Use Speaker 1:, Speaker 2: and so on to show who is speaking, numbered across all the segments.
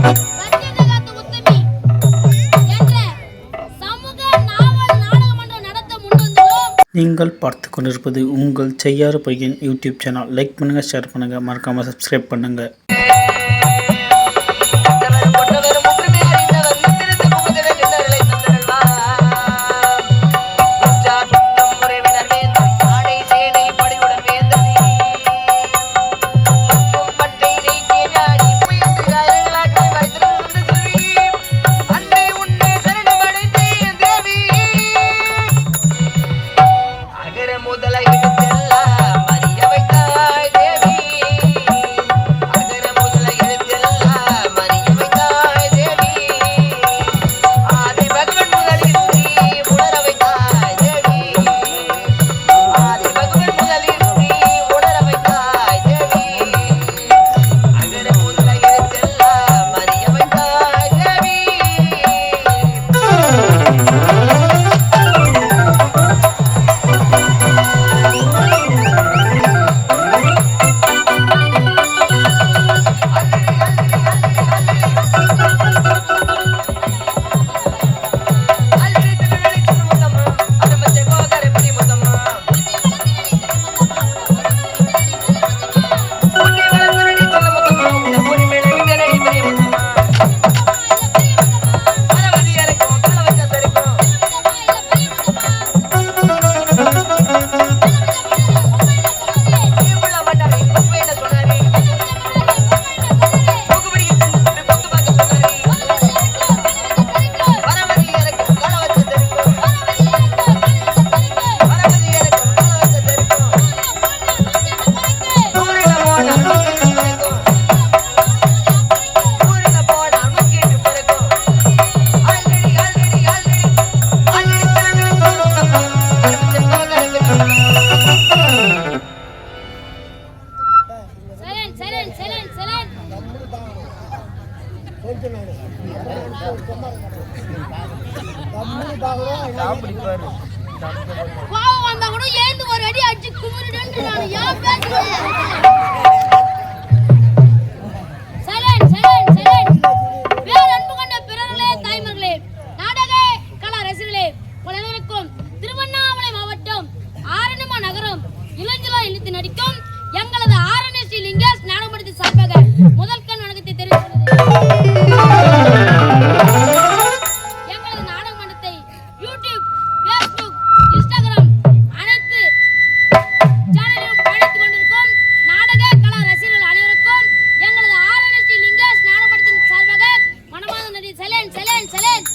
Speaker 1: சத்யதகாத்து உத்தமி என்ற சமூக நாவல் நாடக மன்றம் நடத்த முன்வந்துள்ளோம்.
Speaker 2: நீங்கள் பார்த்து கொண்டிருப்பது உங்கள் செய்யாறு பையன் யூடியூப் சேனல். லைக் பண்ணுங்க, ஷேர் பண்ணுங்க, மறக்காம சப்ஸ்கிரைப் பண்ணுங்க.
Speaker 1: கோவம் வந்தா கூட ஏந்து ஒரு அடி அடிச்சு குமுறிடுன்னு நான் ஏன் பேசுறேன்? Silent silent silent. வேறு அன்பு கொண்ட பிறர்களே, தாய்மார்களே, நாடக கலா ரசிகர்களே, உங்கள் அனைவருக்கும் திருவண்ணாமலை மாவட்டம் ஆரணிமா நகரம் இளஞ்சிலா எழுத்து நடிக்கும் எங்களது ஆரணி ஸ்ரீ லிங்கேஷ் நாடகமன்றத்தின் சார்பாக முதல் கண் வணக்கத்தை தெரிவித்துள்ளது. எங்களது நாடக மன்றத்தை யூடியூப், ஃபேஸ்புக், இன்ஸ்டாகிராம் அனைத்து சேனலிலும் பயணித்துக் கொண்டிருக்கும் நாடக கலா ரசிகர்கள் அனைவருக்கும் எங்களது ஆரணி ஸ்ரீ லிங்கேஷ் நாடகமன்றத்தின் சார்பாக மனமார்ந்த நன்றி. Silent silent silent.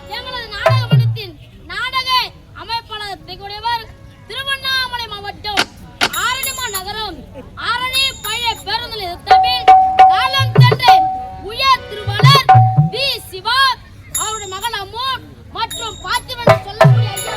Speaker 1: எங்களது நாடக மன்றத்தின் நாடக அமைப்பாளர் திகழ்வர் திருவண்ணாமலை மாவட்டம் ஆரணிமா நகரம் ஆரணி பழைய பேருந்து நிலையத்தில் காலம் சென்ற உயர் திருவாளர் வி சிவா அவருடைய மகன் அம்மு மற்றும் பாத்திமன் சொல்லக்கூடிய ஐயா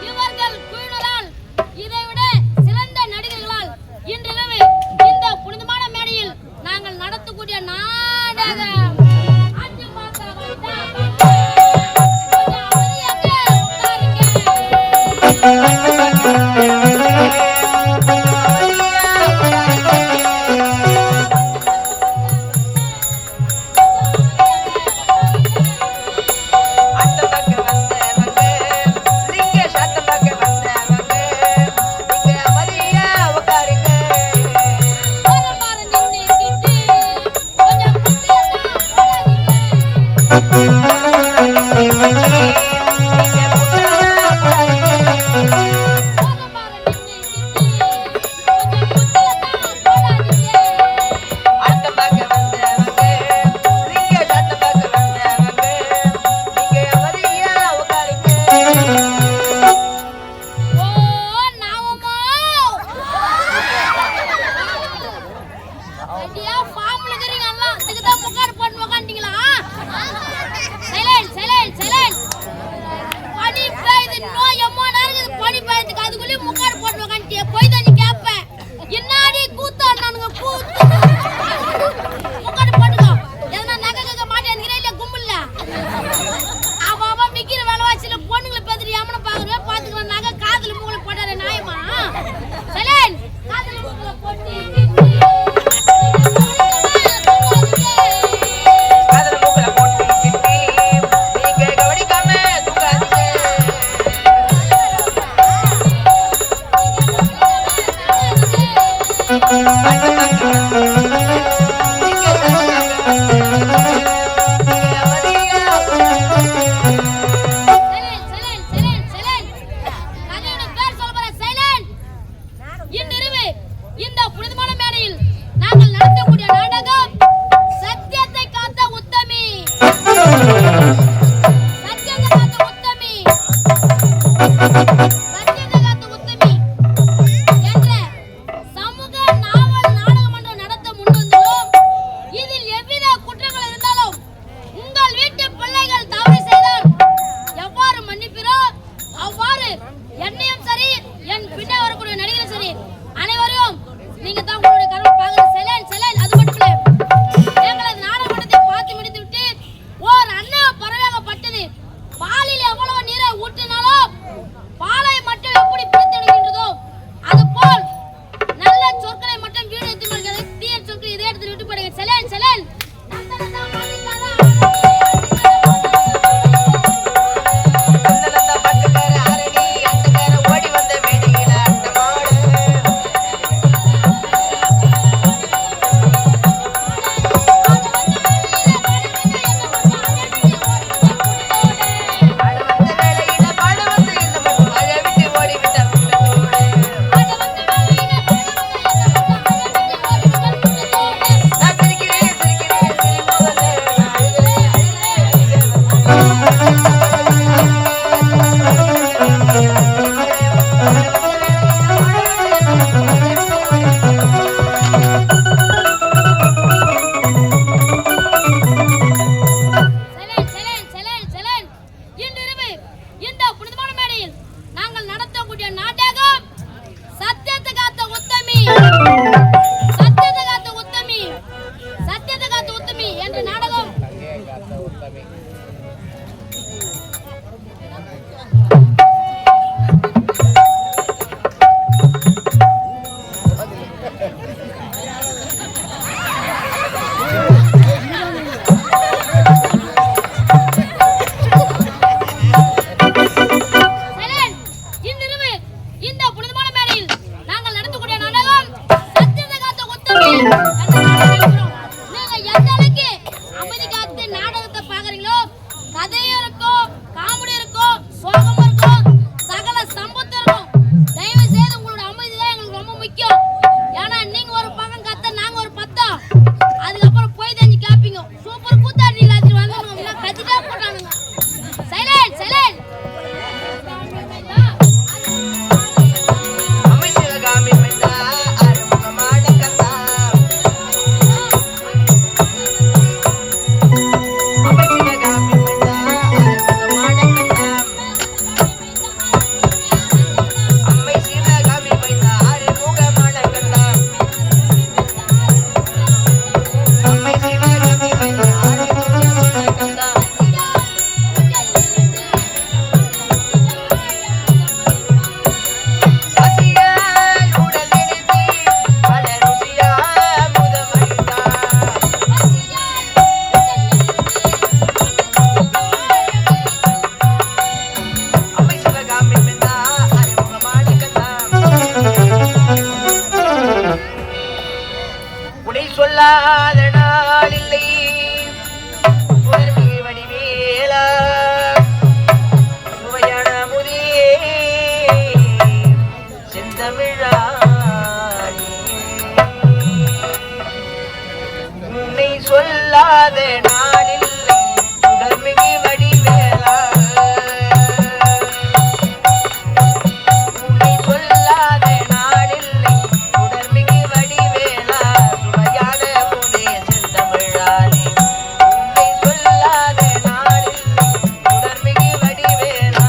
Speaker 1: இவர்கள் குழுவினரால் இதைவிட சிறந்த நடிகர்களால் இன்றிரவு இந்த புனிதமான மேடையில் நாங்கள் நடத்தக்கூடிய நாடகம் ஆட்சி பார்க்க வந்தாங்க. கொஞ்சம் அமைதியாக ஓரமாற நின்னுக்கிட்டு கொஞ்சம்
Speaker 3: சொல்லாத நாளில்லை சுடர்மிகு வடிவேலா சுவையான முதியே செந்தமிழானே உன்னை சொல்லாத நாளில்லை சுடர்மிகு வடிவேலா உன்னை சொல்லாத நாளில்லை சுடர்மிகு வடிவேலா சுவையான முதே செந்தமிழானே உன்னை சொல்லாத நாளில்லை சுடர்மிகு வடிவேலா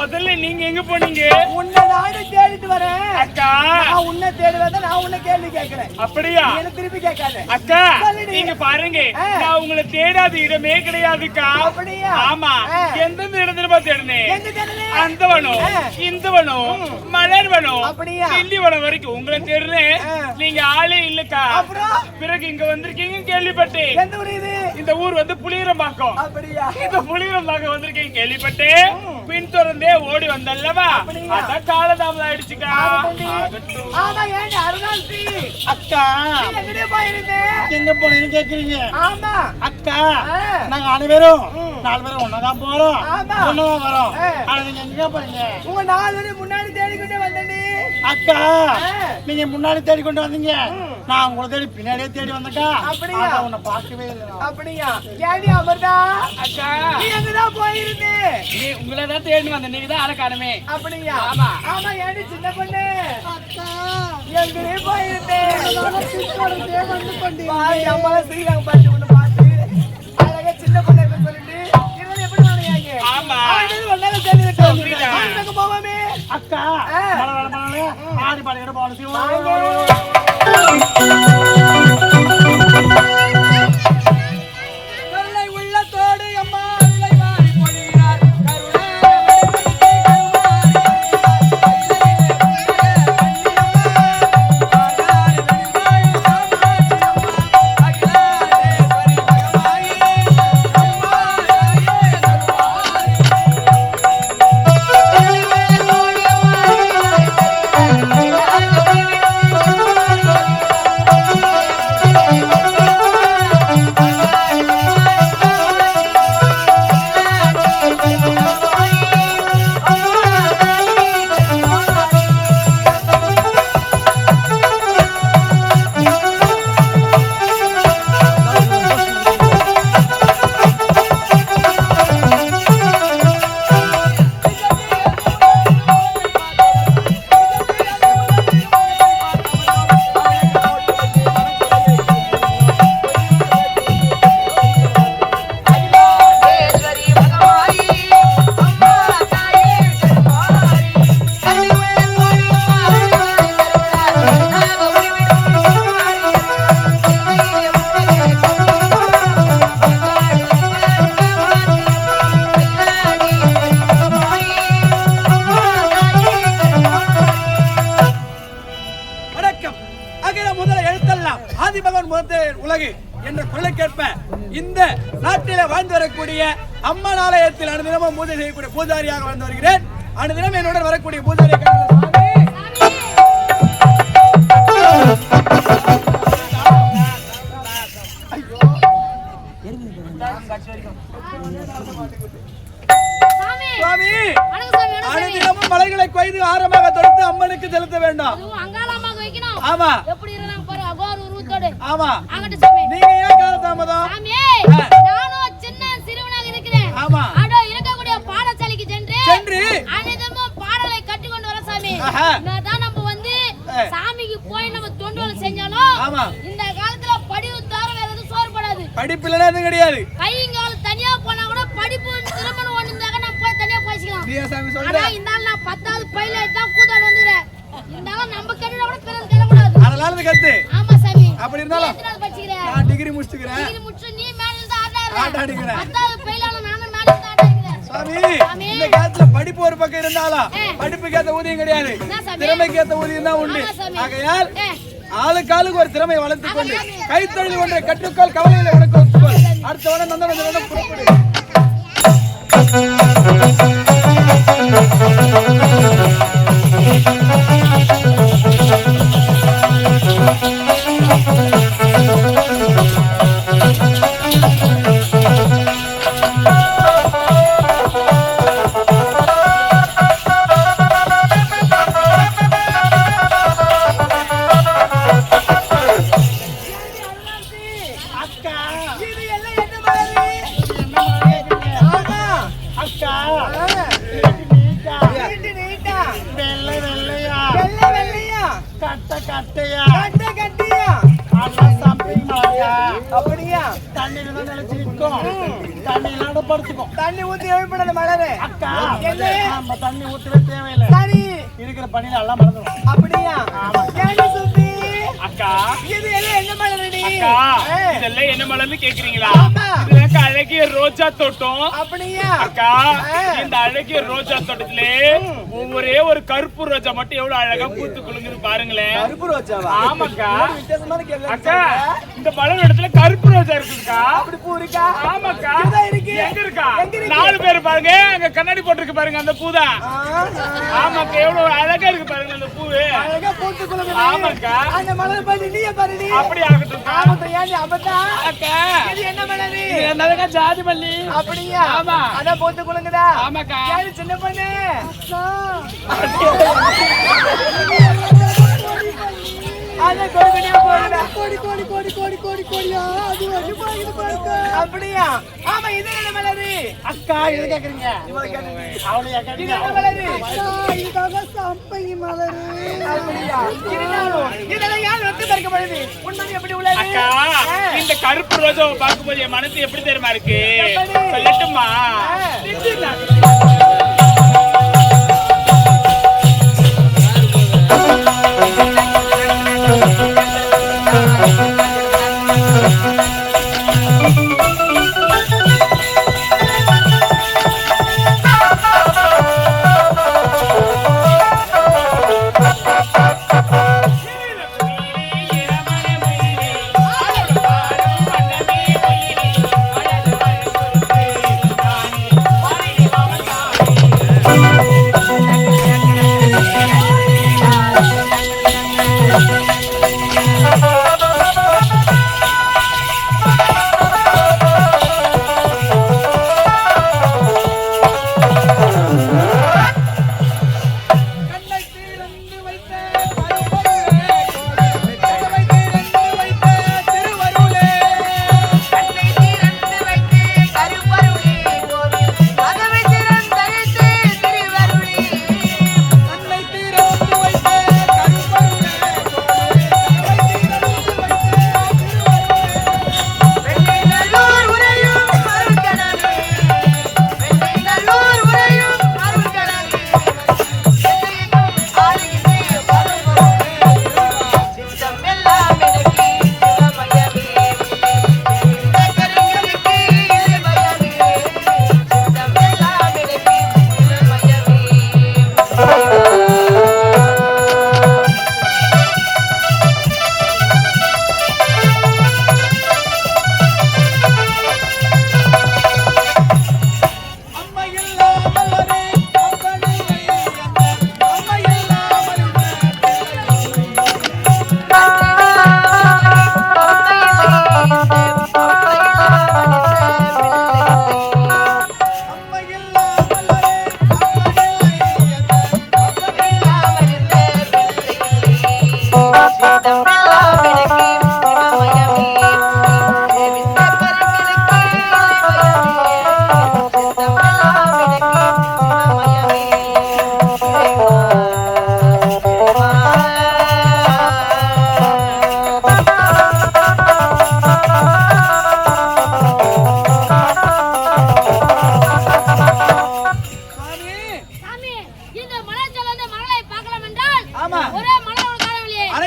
Speaker 4: முதல்ல நீங்க எங்க போனீங்க?
Speaker 5: உன்னை நானே தேடிட்டு வரேன்
Speaker 4: அக்கா.
Speaker 5: நான் உன்னை தேடுவேன், நான் உன்னை கேள்வி கேட்கிறேன்.
Speaker 4: அப்படியா?
Speaker 5: என்ன திருப்பி கேட்காத
Speaker 4: அக்கா. நீங்க பாருங்க, நான் உங்களை தேடாத இடமே கிடையாதுக்கா.
Speaker 5: அப்படியா?
Speaker 4: ஆமா. எந்தெந்த இடத்துல தேடுனேன்?
Speaker 5: எங்க தேடுனே?
Speaker 4: அந்தவனும் இந்தவனும் மலர்வனும்
Speaker 5: அப்படியா?
Speaker 4: திண்டிவனம் வரைக்கும் உங்களை தேடுனேன். நீங்க ஆளே இல்லக்கா.
Speaker 5: அப்புறம்
Speaker 4: பிறகு இங்க வந்திருக்கீங்க கேள்விப்பட்டேன்.
Speaker 5: எந்த ஊர் இது?
Speaker 4: இந்த ஊர் வந்து புளியரம்பாக்கம்.
Speaker 5: அப்படியா?
Speaker 4: இந்த புளியரம்பாக்கம் வந்திருக்கீங்க கேள்விப்பட்டேன். பின் தொடர்ந்தே ஓடி வந்தல்லவா, அதான் காலதாமதம் ஆயிடுச்சுக்கா.
Speaker 5: ஆமா, ஏன் அருணாசி
Speaker 2: அக்கா
Speaker 5: எங்கடே போயிருந்தேன்?
Speaker 2: எங்க போனீங்க கேக்குறீங்க?
Speaker 5: ஆமா
Speaker 2: அக்கா, நாங்க அனைவரும் 4 பேரும் ஒன்னதான் போறோம், ஒன்னதான் வரோம். ஆனா நீங்க எங்க போறீங்க?
Speaker 5: உங்க 4 பேரும் முன்னாடி தேடிக்கிட்டே வந்தேன்.
Speaker 2: அக்கா, நீங்க முன்னாடி தேடி கொண்டு வந்தீங்க, நான் உங்களை தேடி பின்னாடியே தேடி வந்தேன்க்கா.
Speaker 5: அப்படியா?
Speaker 2: உன்னை பார்க்கவே இல்லை.
Speaker 5: அப்படியா? ஏடி அமர்தா
Speaker 4: அக்கா,
Speaker 5: நீ எங்கதான் போயிருந்தே?
Speaker 4: நீ உங்களை தான் தேடி வந்த, நீங்க தான் அடக்கானமே.
Speaker 5: அப்படியா?
Speaker 4: ஆமா.
Speaker 5: ஆமா, ஏடி சின்ன பொண்ணு அக்கா எங்கடே போயிருந்தே? வந்து கொண்டு பாய் அம்மா ஸ்ரீரங்க பாட்டு ஒண்ணு பார்த்து அழகா சின்ன பொண்ணு சொல்லிட்டு இதெல்லாம் எப்படி பண்ணுவாங்க?
Speaker 4: ஆமா.
Speaker 5: அது ஒண்ணால தேடிட்டோம். அங்க போவோமே.
Speaker 2: அக்கா, மலை ஆடி பாடிக்கிட்டு போகணும்.
Speaker 5: கருணை உள்ளத்தோடு அம்மா அருளை வாரி பொழிகிறார். என்ற கொள்ளைக்கேற்ப இந்த நாட்டிலே வாழ்ந்து வரக்கூடிய அம்மன் ஆலயத்தில் அனுதினமும் பூஜை செய்யக்கூடிய பூஜாரியாக வாழ்ந்து வருகிறேன். அனுதினம் என்னுடன் வரக்கூடிய பூஜாரி காய்களை கொய்து ஆரமாக தொடுத்து அம்மனுக்கு செலுத்த வேண்டும்.
Speaker 1: அதுவும் அங்காளமாக வைக்கணும்.
Speaker 5: ஆமா.
Speaker 1: எப்படி இருந்தாங்க பாரு அகோர உருவத்தோடு.
Speaker 5: ஆமா.
Speaker 1: ஆகட்ட சாமி.
Speaker 5: நீங்க ஏன் காலதாமதம்?
Speaker 1: சாமி நானும் சின்ன சிறுவனாக இருக்கிறேன்.
Speaker 5: ஆமா.
Speaker 1: அடோ இருக்கக்கூடிய பாடசாலைக்கு சென்று அனைதமும் பாடலை கற்றுக்கொண்டு வர சாமி. நான் நம்ம வந்து சாமிக்கு போய் நம்ம தொண்டுகளை செஞ்சாலும் இந்த காலத்துல படிப்பு தவிர வேற எதுவும் சோறுபடாது.
Speaker 5: படிப்பு இல்லைன்னா எதுவும் கிடையாது.
Speaker 1: கைங்கால தனியா போனா கூட படிப்பு திருமணம் ஒண்ணுந்தாங்க நான் போய் தனியா போயிக்கலாம். ஆனா இந்த நாள் நான் 10வது பைலட் தான் கூதாடு வந்துறேன். இருந்தாலும் நம்ம கட்டிட கூட பிறகு கேட்கக்கூடாது.
Speaker 5: அதனால அது கத்து.
Speaker 1: ஆமா சாமி.
Speaker 5: அப்படி இருந்தாலும் நான் டிகிரி முடிச்சிக்கிறேன்.
Speaker 1: டிகிரி முடிச்சு நீ மேல இருந்து
Speaker 5: ஆடாடுறேன்.
Speaker 1: 10வது பைலட் நானும் மேல இருந்து ஆடாடுறேன்.
Speaker 5: சாமி இந்த காலத்துல படிப்பு ஒரு பக்கம் இருந்தாலும் படிப்புக்கு ஏத்த ஊதியம் கிடையாது. திறமைக்கு ஏத்த ஊதியம் தான் உண்டு. ஆகையால் ஆளுக்கு ஒரு திறமை வளர்த்துக் கொண்டு கைத்தொழில் ஒன்றை கற்றுக்கொள், கவலையில உனக்கு ஒத்துக்கொள். அடுத்தவன நந்தவன புறப்படு. தண்ணி ஊத்தி எழுப்பிட மலரு அக்கா. தண்ணி ஊத்தவே தேவையில்லை. சரி இருக்கிற பணியில எல்லாம் மறந்துடும். அப்படியா?
Speaker 4: அக்கா
Speaker 5: இது என்ன மலரடி?
Speaker 4: அக்கா இதெல்லாம் என்ன மலர்னு கேக்குறீங்களா? இதுல அழகிய ரோஜா தோட்டம். அப்படியா? அக்கா இந்த அழகிய ரோஜா தோட்டத்திலே ஒரே ஒரு கருப்பு ரோஜா மட்டும் எவ்வளவு அழகா பூத்து குலுங்குது பாருங்களேன்.
Speaker 5: கருப்பு ரோஜாவா?
Speaker 4: ஆமாக்கா.
Speaker 5: வித்தியாசமான கேள்வி.
Speaker 4: அக்கா இந்த மலர் இடத்துல கருப்பு ரோஜா இருக்குக்கா.
Speaker 5: அப்படி பூ இருக்கா?
Speaker 4: ஆமாக்கா.
Speaker 5: இருக்கு.
Speaker 4: எங்க இருக்கா? 4 பேர் பாருங்க, அங்க கண்ணாடி போட்டுருக்கு பாருங்க அந்த பூதா. ஆமாக்கா எவ்வளவு அழகா இருக்கு பாருங்க அந்த பூ.
Speaker 5: அழகா பூத்து குலுங்குது.
Speaker 4: ஆமாக்கா.
Speaker 5: அந்த மலர் பாரு நீயே பாருடி.
Speaker 4: அப்படி ஆகட்டும்.
Speaker 5: ஆமாக்கா ஏன் அபத்தா?
Speaker 4: அக்கா
Speaker 5: இது என்ன மலர்?
Speaker 4: என்னதுக்கா ஜாதி மல்லி.
Speaker 5: அப்படியா? ஆமா. அத பூத்து குலுங்குதா?
Speaker 4: ஆமாக்கா.
Speaker 5: யாரு சின்ன பொண்ணு? அத கோடியா போறடா. கோடியா அது வந்து பாக்குது பாருங்க. அப்படியா? ஆமா இது என்ன மலர்?
Speaker 2: அக்கா இது கேக்குறீங்க. அவளையா கேக்குறீங்க?
Speaker 5: இது என்ன மலர்?
Speaker 2: அக்கா இதுதாங்க சம்பங்கி மலர்.
Speaker 5: அப்படியா? இதெல்லாம் யார் வந்து பறிக்க போறது? உண்மையிலே எப்படி உள்ளது?
Speaker 4: அக்கா இந்த கருப்பு ரோஜாவை பார்க்கும்போது என் மனசு எப்படி தெரியுமா இருக்கு? சொல்லட்டுமா?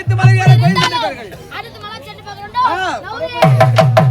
Speaker 5: அடுத்து மலை ஏற கோயில் சென்றிருப்பார்கள்.
Speaker 1: அடுத்து மலை சென்று பார்க்கணும்.